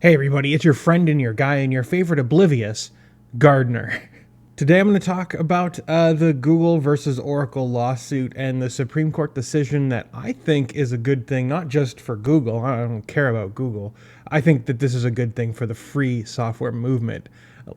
Hey everybody, it's your friend and your guy and your favorite oblivious, Gardiner. Today I'm going to talk about the Google versus Oracle lawsuit and the Supreme Court decision that I think is a good thing, not just for Google. I don't care about Google. I think that this is a good thing for the free software movement.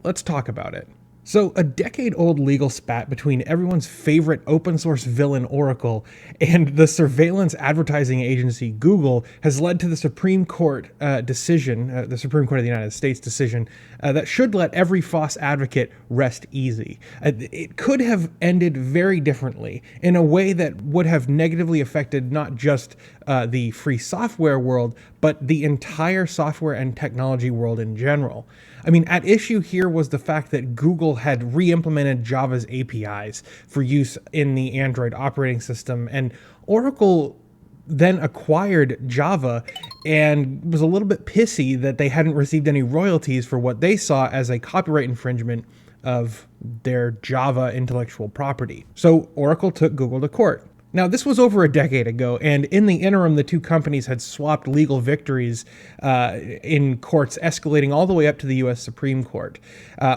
Let's talk about it. So, a decade-old legal spat between everyone's favorite open-source villain Oracle and the surveillance advertising agency Google has led to the Supreme Court decision, the Supreme Court of the United States decision, that should let every FOSS advocate rest easy. It could have ended very differently, in a way that would have negatively affected not just the free software world, but the entire software and technology world in general. I mean, at issue here was the fact that Google had re-implemented Java's APIs for use in the Android operating system, and Oracle then acquired Java and was a little bit pissy that they hadn't received any royalties for what they saw as a copyright infringement of their Java intellectual property. So Oracle took Google to court. Now, this was over a decade ago, and in the interim, the two companies had swapped legal victories in courts, escalating all the way up to the U.S. Supreme Court.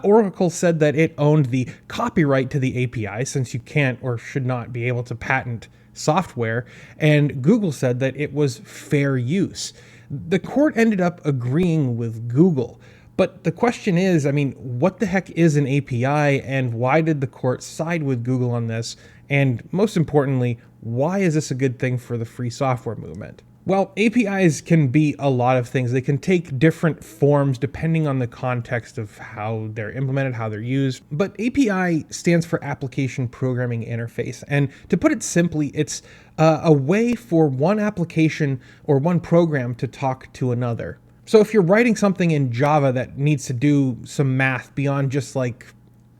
Oracle said that it owned the copyright to the API, since you can't or should not be able to patent software, and Google said that it was fair use. The court ended up agreeing with Google. But the question is, I mean, what the heck is an API, and why did the court side with Google on this? And most importantly, why is this a good thing for the free software movement? Well, APIs can be a lot of things. They can take different forms depending on the context of how they're implemented, how they're used. But API stands for Application Programming Interface. And to put it simply, it's a way for one application or one program to talk to another. So if you're writing something in Java that needs to do some math beyond just like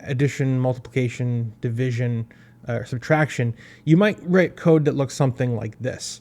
addition, multiplication, division, or subtraction, you might write code that looks something like this.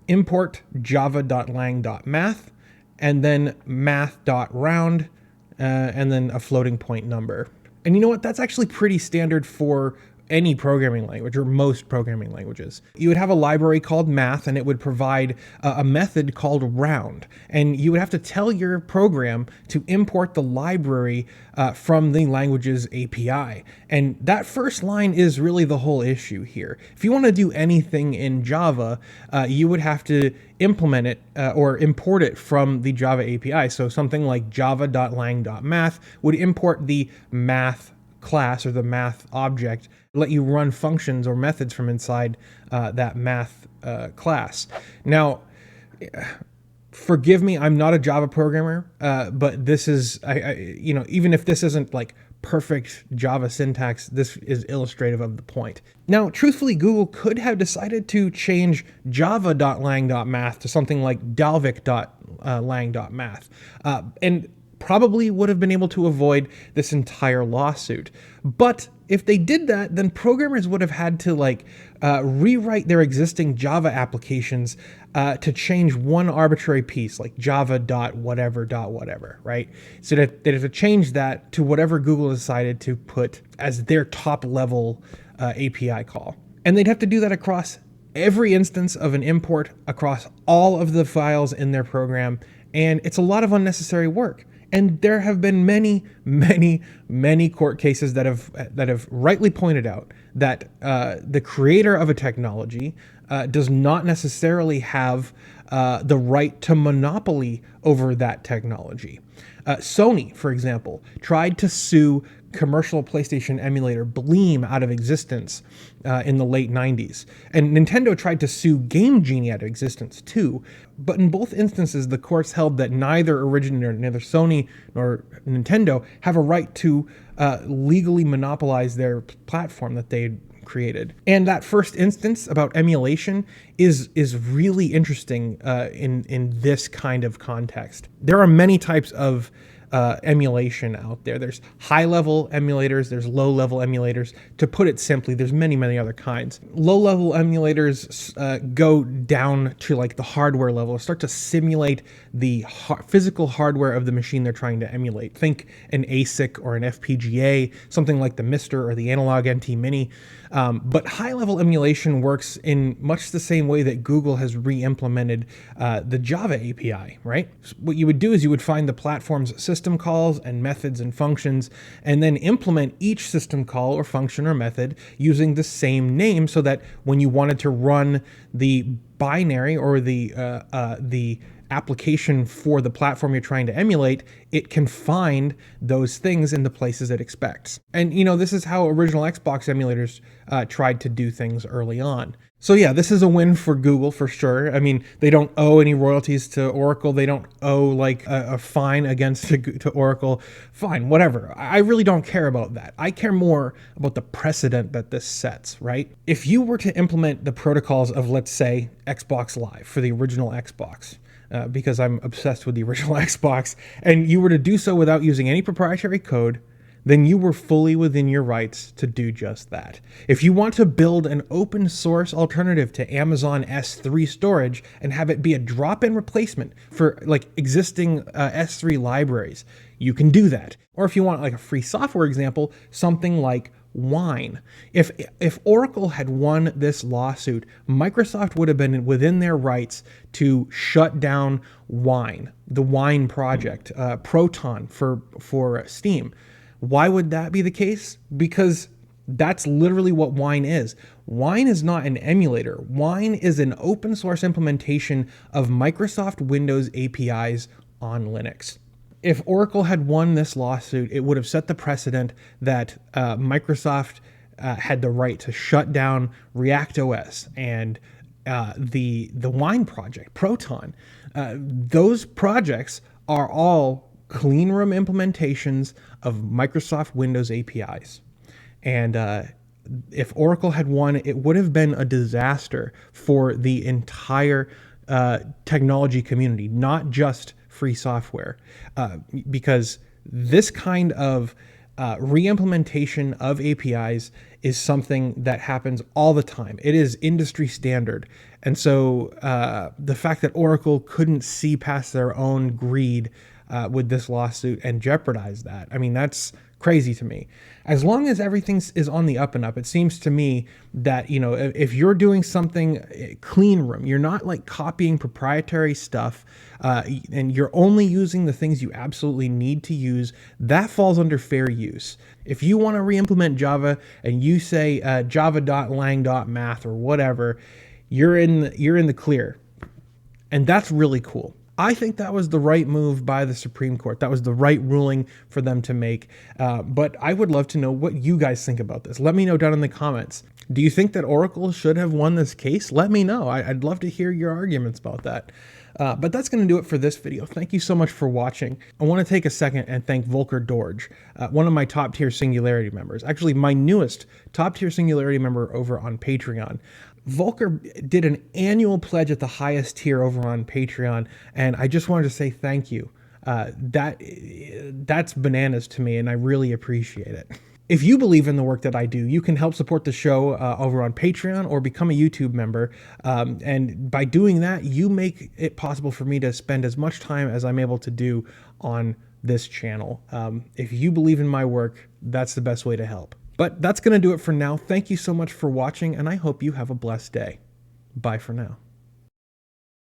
Import java.lang.math, and then math.round, and then a floating point number. And you know what? That's actually pretty standard for any programming language, or most programming languages. You would have a library called math, and it would provide a method called round. And you would have to tell your program to import the library from the language's API. And that first line is really the whole issue here. If you want to do anything in Java, you would have to implement it or import it from the Java API. So something like java.lang.math would import the math class or the math object, let you run functions or methods from inside that math class. Now, forgive me, I'm not a Java programmer, but this is, even if this isn't like perfect Java syntax, this is illustrative of the point. Now, truthfully, Google could have decided to change java.lang.math to something like dalvik.lang.math, and probably would have been able to avoid this entire lawsuit. But if they did that, then programmers would have had to rewrite their existing Java applications to change one arbitrary piece, like java.whatever.whatever, right? So that they'd have to change that to whatever Google decided to put as their top level API call. And they'd have to do that across every instance of an import, across all of the files in their program, and it's a lot of unnecessary work. And there have been many court cases that have rightly pointed out that the creator of a technology does not necessarily have the right to monopoly over that technology. Sony, for example, tried to sue commercial PlayStation emulator Bleem out of existence in the late 90s. And Nintendo tried to sue Game Genie out of existence too. But in both instances, the courts held that neither Sony nor Nintendo have a right to legally monopolize their platform that they created. And that first instance about emulation is really interesting in this kind of context. There are many types of emulation out there. There's high-level emulators, there's low-level emulators. To put it simply, there's many other kinds. Low-level emulators go down to like the hardware level, start to simulate the physical hardware of the machine they're trying to emulate. Think an ASIC or an FPGA, something like the Mister or the Analog NT Mini. But high-level emulation works in much the same way that Google has re-implemented the Java API, right? So what you would do is you would find the platform's system calls and methods and functions, and then implement each system call or function or method using the same name, so that when you wanted to run the binary or the application for the platform you're trying to emulate, it can find those things in the places it expects. And this is how original Xbox emulators tried to do things early on. So yeah, this is a win for Google for sure. I mean, they don't owe any royalties to Oracle. They don't owe like a fine to Oracle. Fine, whatever. I really don't care about that. I care more about the precedent that this sets, right? If you were to implement the protocols of, let's say, Xbox Live for the original Xbox, because I'm obsessed with the original Xbox, and you were to do so without using any proprietary code, then you were fully within your rights to do just that. If you want to build an open source alternative to Amazon S3 storage and have it be a drop-in replacement for like existing S3 libraries, you can do that. Or if you want like a free software example, something like Wine. If Oracle had won this lawsuit, Microsoft would have been within their rights to shut down Wine, the Wine project, Proton for Steam. Why would that be the case? Because that's literally what Wine is. Wine is not an emulator. Wine is an open source implementation of Microsoft Windows APIs on Linux. If Oracle had won this lawsuit, it would have set the precedent that Microsoft had the right to shut down React OS and the Wine project, Proton. Those projects are all clean room implementations of Microsoft Windows APIs. And if Oracle had won, it would have been a disaster for the entire technology community, not just free software, because this kind of re-implementation of APIs is something that happens all the time. It is industry standard. And so the fact that Oracle couldn't see past their own greed with this lawsuit and jeopardize that, I mean, that's crazy to me. As long as everything is on the up and up, it seems to me that, if you're doing something clean room, you're not like copying proprietary stuff, and you're only using the things you absolutely need to use, that falls under fair use. If you want to re-implement Java and you say java.lang.math or whatever, you're in the clear. And that's really cool. I think that was the right move by the Supreme Court. That was the right ruling for them to make. But I would love to know what you guys think about this. Let me know down in the comments. Do you think that Oracle should have won this case? Let me know. I'd love to hear your arguments about that. But that's going to do it for this video. Thank you so much for watching. I want to take a second and thank Volker Dorj, one of my top tier Singularity members. Actually, my newest top tier Singularity member over on Patreon. Volker did an annual pledge at the highest tier over on Patreon, and I just wanted to say thank you. That's bananas to me, and I really appreciate it. If you believe in the work that I do, you can help support the show over on Patreon or become a YouTube member. And by doing that, you make it possible for me to spend as much time as I'm able to do on this channel. If you believe in my work, that's the best way to help. But that's going to do it for now. Thank you so much for watching, and I hope you have a blessed day. Bye for now.